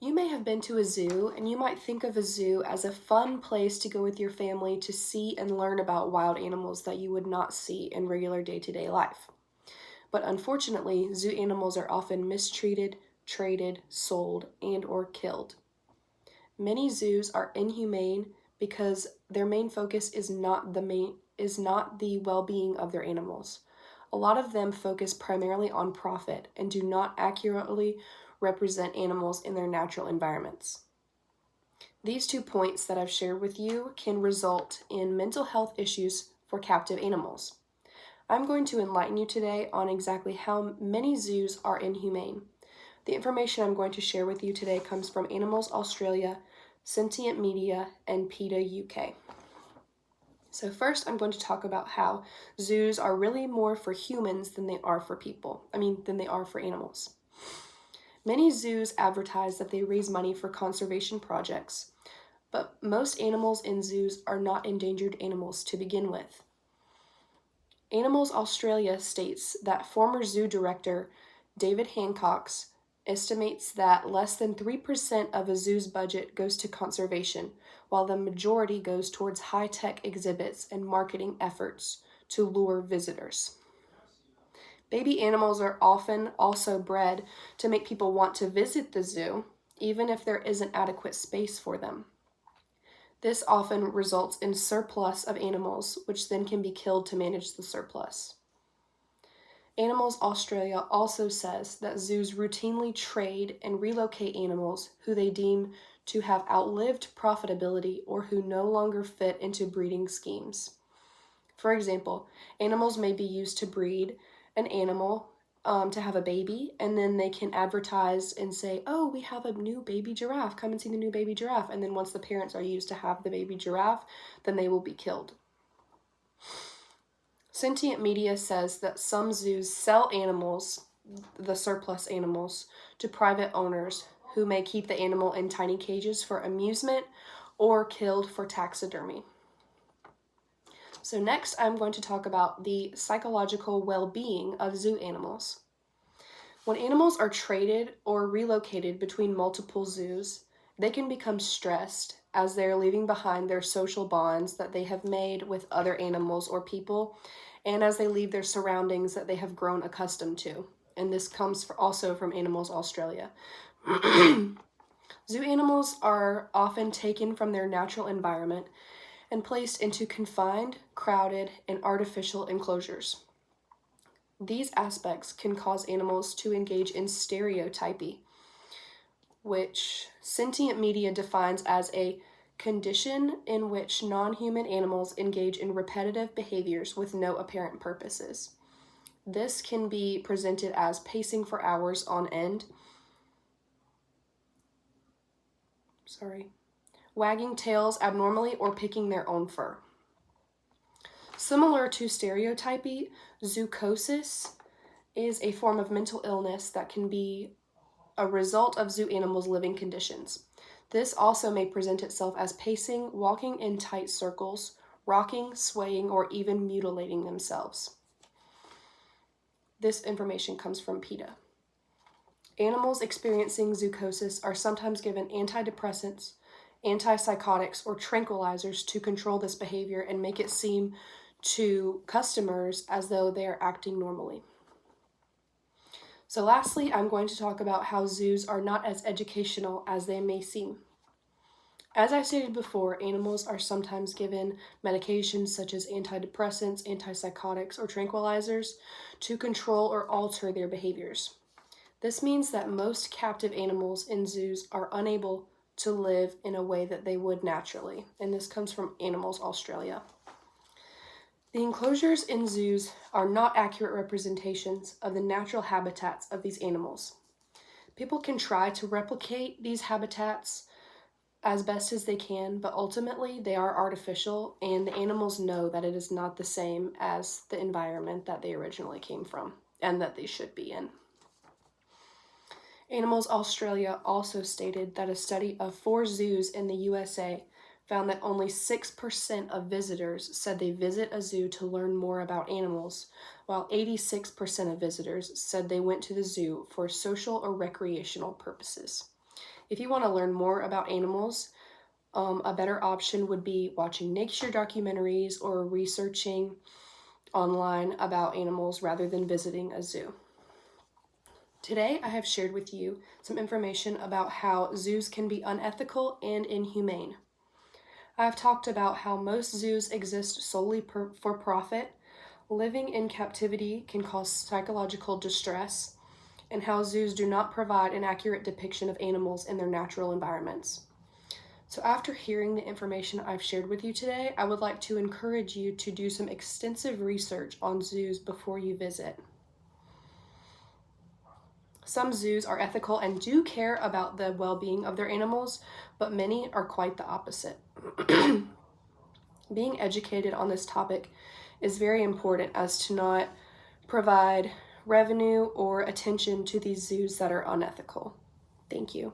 You may have been to a zoo, and you might think of a zoo as a fun place to go with your family to see and learn about wild animals that you would not see in regular day-to-day life. But unfortunately, zoo animals are often mistreated, traded, sold, and or killed. Many zoos are inhumane because their main focus is not the well-being of their animals. A lot of them focus primarily on profit and do not accurately represent animals in their natural environments. These 2 points that I've shared with you can result in mental health issues for captive animals. I'm going to enlighten you today on exactly how many zoos are inhumane. The information I'm going to share with you today comes from Animals Australia, Sentient Media, and PETA UK. So first, I'm going to talk about how zoos are really more for humans than they are for than they are for animals. Many zoos advertise that they raise money for conservation projects, but most animals in zoos are not endangered animals to begin with. Animals Australia states that former zoo director David Hancock estimates that less than 3% of a zoo's budget goes to conservation, while the majority goes towards high-tech exhibits and marketing efforts to lure visitors. Baby animals are often also bred to make people want to visit the zoo, even if there isn't adequate space for them. This often results in surplus of animals, which then can be killed to manage the surplus. Animals Australia also says that zoos routinely trade and relocate animals who they deem to have outlived profitability or who no longer fit into breeding schemes. For example, animals may be used to breed an animal to have a baby, and then they can advertise and say, oh, we have a new baby giraffe, come and see the new baby giraffe. And then once the parents are used to have the baby giraffe, then they will be killed. Sentient Media says that some zoos sell animals, the surplus animals, to private owners who may keep the animal in tiny cages for amusement or killed for taxidermy. So next, I'm going to talk about the psychological well-being of zoo animals. When animals are traded or relocated between multiple zoos, they can become stressed as they're leaving behind their social bonds that they have made with other animals or people, and as they leave their surroundings that they have grown accustomed to. And this comes also from Animals Australia. Zoo animals are often taken from their natural environment and placed into confined, crowded, and artificial enclosures. These aspects can cause animals to engage in stereotypy, which Sentient Media defines as a condition in which non-human animals engage in repetitive behaviors with no apparent purposes. This can be presented as pacing for hours on end, wagging tails abnormally, or picking their own fur. Similar to stereotypy, zoochosis is a form of mental illness that can be a result of zoo animals' living conditions. This also may present itself as pacing, walking in tight circles, rocking, swaying, or even mutilating themselves. This information comes from PETA. Animals experiencing zoochosis are sometimes given antidepressants, antipsychotics, or tranquilizers to control this behavior and make it seem to customers as though they are acting normally. So lastly, I'm going to talk about how zoos are not as educational as they may seem. As I stated before, animals are sometimes given medications such as antidepressants, antipsychotics, or tranquilizers to control or alter their behaviors. This means that most captive animals in zoos are unable to live in a way that they would naturally, and this comes from Animals Australia. The enclosures in zoos are not accurate representations of the natural habitats of these animals. People can try to replicate these habitats as best as they can, but ultimately they are artificial, and the animals know that it is not the same as the environment that they originally came from and that they should be in. Animals Australia also stated that a study of 4 zoos in the USA found that only 6% of visitors said they visit a zoo to learn more about animals, while 86% of visitors said they went to the zoo for social or recreational purposes. If you want to learn more about animals, a better option would be watching nature documentaries or researching online about animals rather than visiting a zoo. Today, I have shared with you some information about how zoos can be unethical and inhumane. I have talked about how most zoos exist solely for profit, living in captivity can cause psychological distress, and how zoos do not provide an accurate depiction of animals in their natural environments. So, after hearing the information I've shared with you today, I would like to encourage you to do some extensive research on zoos before you visit. Some zoos are ethical and do care about the well-being of their animals, but many are quite the opposite. Being educated on this topic is very important as to not provide revenue or attention to these zoos that are unethical. Thank you.